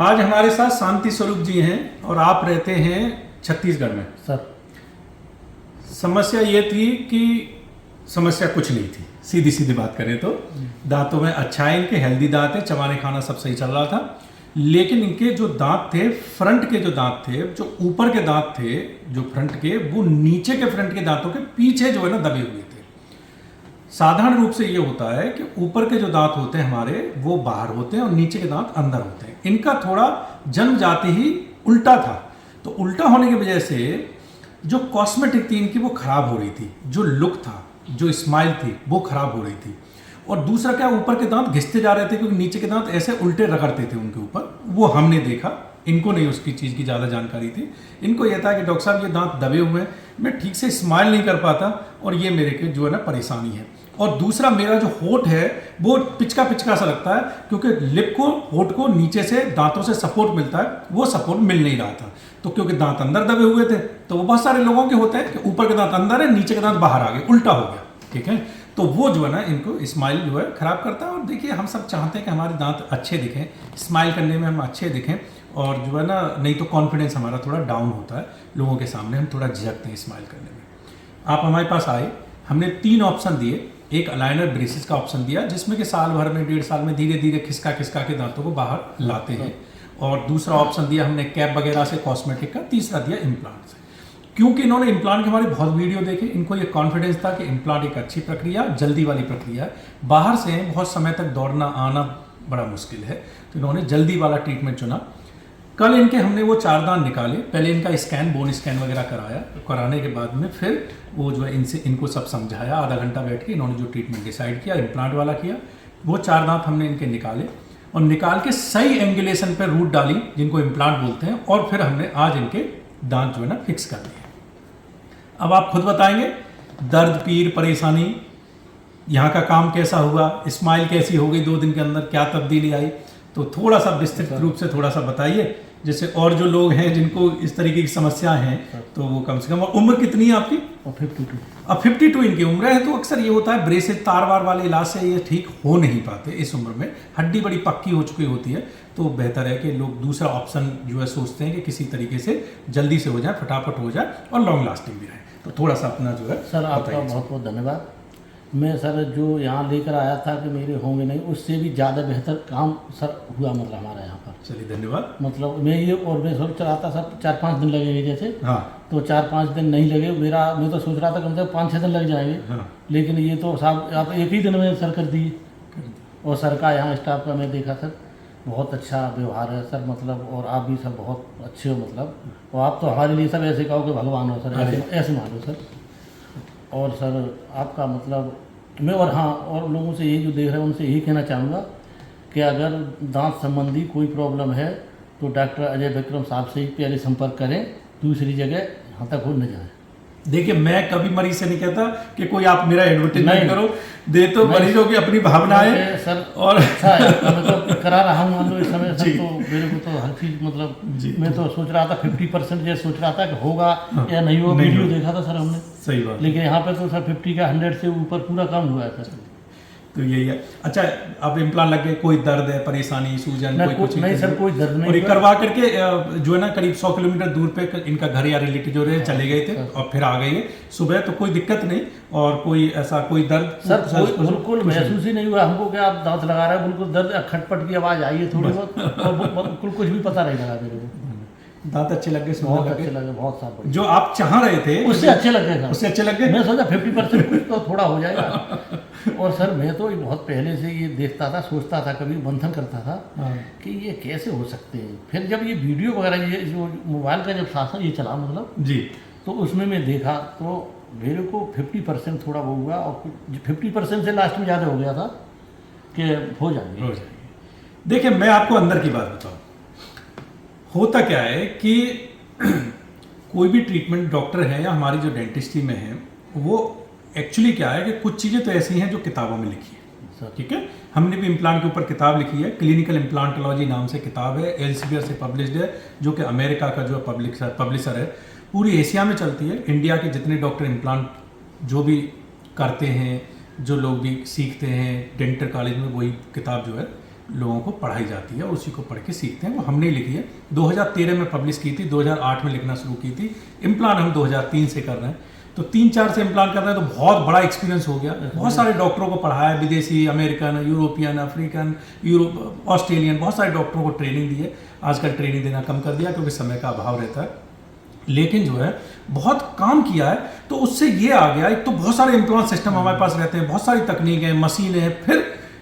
आज हमारे साथ शांति स्वरूप जी हैं और आप रहते हैं छत्तीसगढ़ में। सर समस्या ये थी कि समस्या कुछ नहीं थी, सीधी सीधी बात करें तो दांतों में अच्छा है, इनके हेल्दी दांत है, चबाने खाना सब सही चल रहा था, लेकिन इनके जो दांत थे, फ्रंट के जो दांत थे, जो ऊपर के दांत थे जो फ्रंट के, वो नीचे के फ्रंट के दांतों के पीछे जो है ना दबे हुए थे। साधारण रूप से ये होता है कि ऊपर के जो दांत होते हैं हमारे वो बाहर होते हैं और नीचे के दांत अंदर होते हैं। इनका थोड़ा जन्म जाते ही उल्टा था, तो उल्टा होने की वजह से जो कॉस्मेटिक थी इनकी वो खराब हो रही थी, जो लुक था, जो स्माइल थी वो खराब हो रही थी। और दूसरा क्या, ऊपर के दांत घिसते जा रहे थे क्योंकि नीचे के दांत ऐसे उल्टे रगड़ते थे उनके ऊपर। वो हमने देखा, इनको नहीं उसकी चीज़ की ज़्यादा जानकारी थी। इनको यह था कि डॉक्टर साहब ये दांत दबे हुए हैं, मैं ठीक से स्माइल नहीं कर पाता और ये मेरे के जो है ना परेशानी है। और दूसरा मेरा जो होठ है वो पिचका पिचका सा लगता है क्योंकि लिप को, होठ को नीचे से दांतों से सपोर्ट मिलता है, वो सपोर्ट मिल नहीं रहा था। तो क्योंकि दांत अंदर दबे हुए थे तो वो बहुत सारे लोगों के होते हैं कि ऊपर के दांत अंदर है, नीचे के दांत बाहर आ गए, उल्टा हो गया। ठीक है, तो वो जो है ना इनको स्माइल जो है खराब करता है। और देखिए हम सब चाहते हैं कि हमारे दांत अच्छे दिखें, स्माइल करने में हम अच्छे दिखें, और जो है ना नहीं तो कॉन्फिडेंस हमारा थोड़ा डाउन होता है, लोगों के सामने हम थोड़ा झिझकते हैं स्माइल करने में। आप हमारे पास आए, हमने 3 ऑप्शन दिए। एक अलाइनर ब्रेसेस का ऑप्शन दिया जिसमें कि साल भर में, 1.5 साल में धीरे धीरे खिसका खिसका के दांतों को बाहर लाते हैं। और दूसरा ऑप्शन दिया हमने कैप वगैरह से, कॉस्मेटिक का। तीसरा दिया इम्प्लांट से। क्योंकि इन्होंने इम्प्लांट के हमारे बहुत वीडियो देखे, इनको ये कॉन्फिडेंस था कि इम्प्लांट एक अच्छी प्रक्रिया, जल्दी वाली प्रक्रिया है, बाहर से बहुत समय तक दौड़ना आना बड़ा मुश्किल है, तो इन्होंने जल्दी वाला ट्रीटमेंट चुना। कल इनके हमने वो 4 दांत निकाले, पहले इनका स्कैन, बोन स्कैन वगैरह कराया, कराने के बाद में फिर वो जो है इनको सब समझाया, आधा घंटा बैठ के इन्होंने जो ट्रीटमेंट डिसाइड किया, इम्प्लांट वाला किया। वो 4 दांत हमने इनके निकाले और निकाल के सही एंगुलेशन पर रूट डाली, जिनको इम्प्लांट बोलते हैं, और फिर हमने आज इनके दांत जो है ना फिक्स कर दिए। अब आप खुद बताएंगे दर्द, पीर, परेशानी, यहाँ का काम कैसा हुआ, स्माइल कैसी हो गई 2 दिन के अंदर, क्या तब्दीली आई, तो थोड़ा सा विस्तृत रूप से थोड़ा सा बताइए, जैसे और जो लोग हैं जिनको इस तरीके की समस्या हैं तो वो कम से कम। और उम्र कितनी है आपकी? 52। अब 52 इनकी उम्र है, तो अक्सर ये होता है ब्रेसेज, तार वार वाले इलाज से ये ठीक हो नहीं पाते इस उम्र में, हड्डी बड़ी पक्की हो चुकी होती है, तो बेहतर है कि लोग दूसरा ऑप्शन जो है सोचते हैं कि किसी तरीके से जल्दी से हो जाए, फटाफट हो जाए और लॉन्ग लास्टिंग भी रहे। तो थोड़ा सा अपना जो है सर आपका बहुत बहुत धन्यवाद। मैं सर जो यहाँ लेकर आया था कि मेरे होंगे नहीं, उससे भी ज़्यादा बेहतर काम सर हुआ, मतलब हमारा यहाँ पर। चलिए धन्यवाद। मतलब मैं ये, और मैं सोच रहा था सर 4-5 दिन लगेंगे जैसे, हाँ, तो 4-5 दिन नहीं लगे मैं तो सोच रहा था कम से कम 5-6 दिन लग जाएंगे। हाँ, लेकिन ये तो साहब आप एक ही दिन में सर कर दिए। और सर का यहाँ स्टाफ का मैं देखा सर, बहुत अच्छा व्यवहार है सर, मतलब, और आप भी सर बहुत अच्छे हो, मतलब, और आप तो हमारे लिए सब ऐसे कहो कि भगवान हो सर, ऐसे मानो सर। और सर आपका मतलब मैं, और हाँ, और लोगों से यही जो देख रहे हैं उनसे यही कहना चाहूँगा कि अगर दांत संबंधी कोई प्रॉब्लम है तो डॉक्टर अजय विक्रम साहब से ही पहले संपर्क करें, दूसरी जगह यहाँ तक हो न जाए। देखिए मैं कभी मरीज से नहीं कहता कि कोई आप मेरा एडवर्टाइजमेंट करो, दे तो मरीजों की अपनी भावनाएं सर, और अच्छा है, मैं तो करा रहा हूँ मान लो इस समय सर, तो मेरे को तो हर चीज़, मतलब मैं तो सोच रहा था 50% ये सोच रहा था कि होगा या नहीं होगा, वीडियो देखा था सर हमने, सही बात, लेकिन यहाँ पे तो सर 50 का 100 से ऊपर पूरा काम हुआ है सर। तो यही है। अच्छा, अब इम्प्लांट लग गए, कोई दर्द है, परेशानी, सूजन, कोई कुछ नहीं सर, कोई दर्द नहीं। और ये करवा करके जो है ना करीब 100 किलोमीटर दूर पे इनका घर या रिलेटिव जो रहे चले गए थे और फिर आ गए सुबह, तो कोई दिक्कत नहीं और कोई ऐसा कोई दर्द सर बिल्कुल महसूस ही नहीं हुआ हमको कि आप दांत लगा रहे हैं, बिल्कुल दर्द, खटपट की आवाज़ आई है थोड़ी बहुत, और बिल्कुल कुछ भी पता नहीं लगा मेरे को। दांत अच्छे लगे, बहुत अच्छे लगे, बहुत साफ, जो आप चाह रहे थे उससे अच्छे लग गए, उससे अच्छे लग गए। मैं सोचा 50% कुछ तो थोड़ा हो जाएगा। और सर मैं तो बहुत पहले से ये देखता था, सोचता था, कभी मंथन करता था कि ये कैसे हो सकते हैं। फिर जब ये वीडियो वगैरह, ये जो मोबाइल का जब शासन ये चला, मतलब जी, तो उसमें मैं देखा तो मेरे को 50% थोड़ा वो हुआ, और 50% से लास्ट में ज़्यादा हो गया था कि हो जाएंगे। देखिए मैं आपको अंदर की बात बताऊँ, होता क्या है कि कोई भी ट्रीटमेंट डॉक्टर है या हमारी जो डेंटिस्ट टीम में है, वो एक्चुअली क्या है कि कुछ चीज़ें तो ऐसी हैं जो किताबों में लिखी है, ठीक है। हमने भी इम्प्लांट के ऊपर किताब लिखी है, क्लिनिकल इम्प्लांटोलॉजी नाम से किताब है, एल्सेवियर से पब्लिश्ड है, जो कि अमेरिका का जो पब्लिशर है, पूरी एशिया में चलती है। इंडिया के जितने डॉक्टर इम्प्लांट जो भी करते हैं, जो लोग भी सीखते हैं डेंटल कॉलेज में, वही किताब जो है लोगों को पढ़ाई जाती है, उसी को पढ़ के सीखते हैं। वो हमने लिखी है, 2013 में पब्लिश की थी, 2008 में लिखना शुरू की थी। इम्प्लांट हम 2003 से कर रहे हैं, तो 3-4 से इम्प्लांट कर रहे हैं, तो बहुत बड़ा एक्सपीरियंस हो गया। बहुत सारे डॉक्टरों को पढ़ाया, विदेशी, अमेरिकन, यूरोपियन, अफ्रीकन, ऑस्ट्रेलियन, बहुत सारे डॉक्टरों को ट्रेनिंग दी है। आजकल ट्रेनिंग देना कम कर दिया क्योंकि समय का अभाव रहता है, लेकिन जो है बहुत काम किया है। तो उससे ये आ गया, एक तो बहुत सारे इम्प्लांट सिस्टम हमारे पास रहते हैं, बहुत सारी तकनीक है, मशीनें हैं, फिर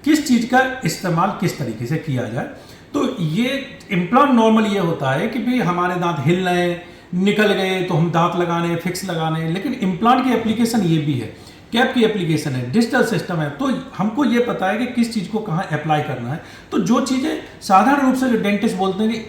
किस चीज़ का इस्तेमाल किस तरीके से किया जाए। तो ये इम्प्लांट नॉर्मल ये होता है कि भाई हमारे दांत हिल रहे हैं, निकल गए तो हम दांत लगाने, फिक्स लगाने, लेकिन इम्प्लांट की एप्लीकेशन ये भी है, कैप की एप्लीकेशन है, डिजिटल सिस्टम है। तो हमको ये पता है कि किस चीज़ को कहाँ अप्लाई करना है। तो जो चीज़ें साधारण रूप से जो डेंटिस्ट बोलते हैं कि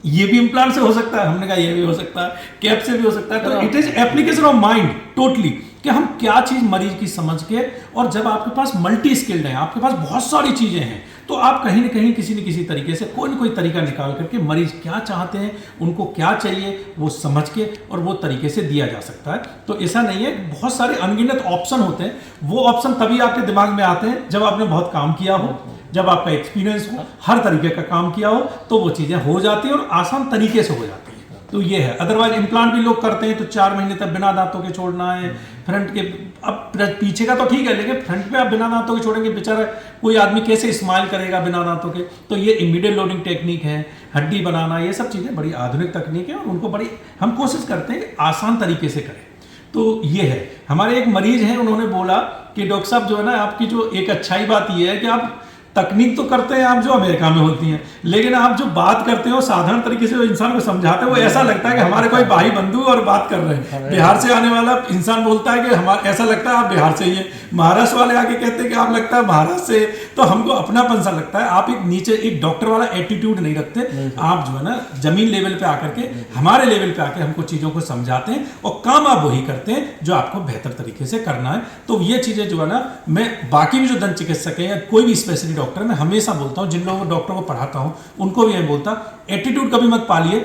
ये भी इम्प्लांट से हो सकता है, हमने कहा ये भी हो सकता है, कैप से भी हो सकता है। तो it is application of mind totally, कि हम क्या चीज़ मरीज की समझ के, और जब आपके पास मल्टी स्किल्ड है, आपके पास बहुत सारी चीज़ें हैं, तो आप कहीं ना कहीं किसी न किसी तरीके से कोई ना कोई तरीका निकाल करके मरीज क्या चाहते हैं, उनको क्या चाहिए, वो समझ के और वो तरीके से दिया जा सकता है। तो ऐसा नहीं है, बहुत सारे अनगिनत ऑप्शन होते हैं। वो ऑप्शन तभी आपके दिमाग में आते हैं जब आपने बहुत काम किया हो, जब आपका एक्सपीरियंस हो, हर तरीके का काम किया हो, तो वो चीज़ें हो जाती हैं और आसान तरीके से हो जाती हैं। तो ये है। अदरवाइज इम्प्लांट भी लोग करते हैं तो 4 महीने तक बिना दांतों के छोड़ना है, फ्रंट के, अब पीछे का तो ठीक है, लेकिन फ्रंट पे आप बिना दांतों के छोड़ेंगे, बेचारा कोई आदमी कैसे स्माइल करेगा बिना दांतों के। तो ये इमीडिएट लोडिंग टेक्निक है, हड्डी बनाना, ये सब चीज़ें बड़ी आधुनिक तकनीक है और उनको बड़ी हम कोशिश करते हैं कि आसान तरीके से करें। तो ये है। हमारे एक मरीज हैं, उन्होंने बोला कि डॉक्टर साहब जो है ना, आपकी जो एक अच्छाई बात ये है कि आप तकनीक तो करते हैं आप जो अमेरिका में होती हैं, लेकिन आप जो बात करते हो साधारण तरीके से, जो इंसान को समझाते हैं, वो ऐसा लगता है कि हमारे कोई भाई बंधु और बात कर रहे हैं। बिहार से आने वाला इंसान बोलता है कि हमारा ऐसा लगता है आप बिहार से ही हैं, महाराष्ट्र वाले आके कहते हैं कि आप लगता है महाराष्ट्र से, तो हमको अपनापन सा लगता है। आप एक नीचे एक डॉक्टर वाला एटीट्यूड नहीं रखते, आप जो है ना जमीन लेवल पे आकर के, हमारे लेवल पे आके हमको चीज़ों को समझाते हैं और काम आप वही करते हैं जो आपको बेहतर तरीके से करना है। तो ये चीज़ें जो है ना, मैं बाकी भी जो दंत चिकित्सक है या कोई भी स्पेशलिस्ट डॉक्टर, मैं हमेशा बोलता हूँ, जिन लोगों को डॉक्टर को पढ़ाता हूँ उनको भी मैं बोलता, एटीट्यूड कभी मत पालिए।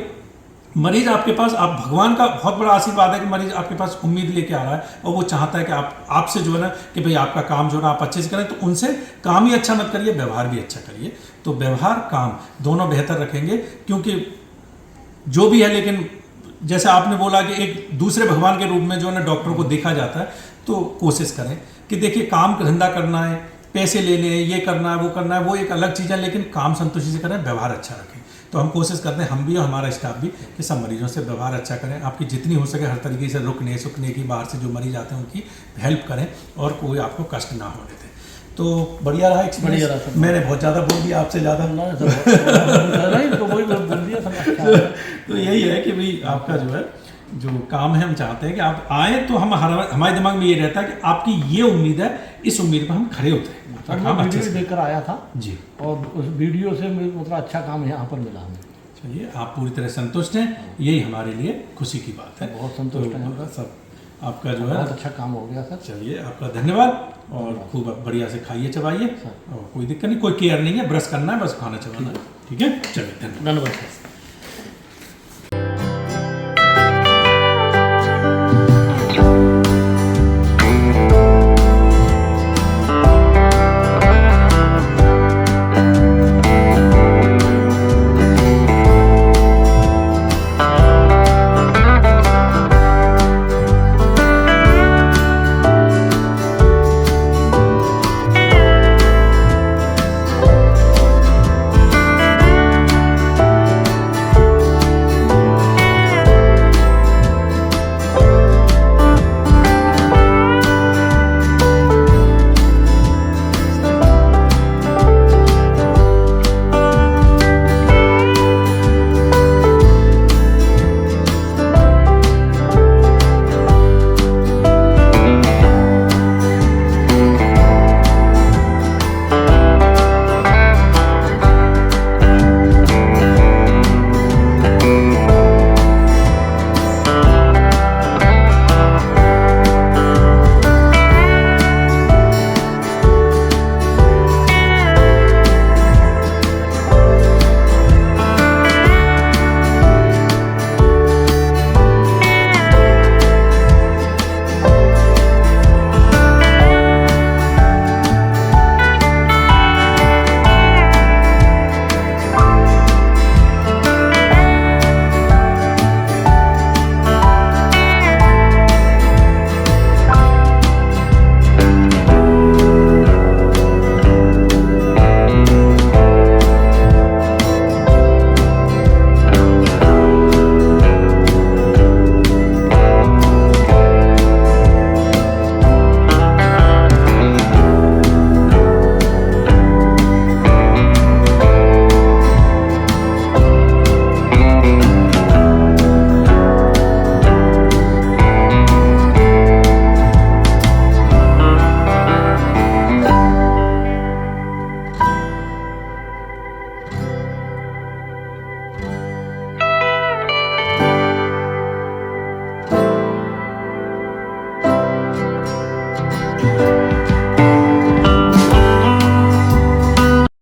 मरीज आपके पास, आप भगवान का बहुत बड़ा आशीर्वाद है कि मरीज आपके पास उम्मीद लेके आ रहा है और वो चाहता है कि आपसे जो है ना कि भाई आपका काम जो है ना आप अच्छे से करें। तो उनसे काम ही अच्छा मत करिए, व्यवहार भी अच्छा करिए। तो व्यवहार काम दोनों बेहतर रखेंगे, क्योंकि जो भी है, लेकिन जैसे आपने बोला कि एक दूसरे भगवान के रूप में जो है ना डॉक्टर को देखा जाता है, तो कोशिश करें कि देखिए काम धंधा करना है, पैसे लेने हैं, ये करना है, वो करना है, वो एक अलग चीज़ है, लेकिन काम संतुष्टि से करें, व्यवहार अच्छा रखें। तो हम कोशिश करते हैं, हम भी और हमारा स्टाफ भी, कि सब मरीजों से व्यवहार अच्छा करें। आपकी जितनी हो सके हर तरीके से रुकने सुकने की, बाहर से जो मरीज आते हैं उनकी हेल्प करें और कोई आपको कष्ट ना होने दें। तो बढ़िया रहा एक्सपीरियंस। मैंने बहुत ज़्यादा बोल दिया, आपसे ज़्यादा तो यही है कि भाई आपका जो है जो काम है, हम चाहते हैं कि आप आए तो हम हमारे दिमाग में ये रहता है कि आपकी ये उम्मीद है, इस उम्मीद पर हम खड़े होते हैं। हम वीडियो देखकर आया था जी, और उस वीडियो से मतलब अच्छा काम यहाँ पर मिला हमें। चलिए, आप पूरी तरह संतुष्ट हैं, यही हमारे लिए खुशी की बात है। बहुत संतुष्ट हैं सब आपका जो है बहुत अच्छा काम हो गया सर। चलिए, आपका धन्यवाद और खूब बढ़िया से खाइए चबाइए, और कोई दिक्कत नहीं, कोई केयर नहीं है, ब्रश करना है, बस खाना चबाना है। ठीक है, चलिए, धन्यवाद। धन्यवाद सर।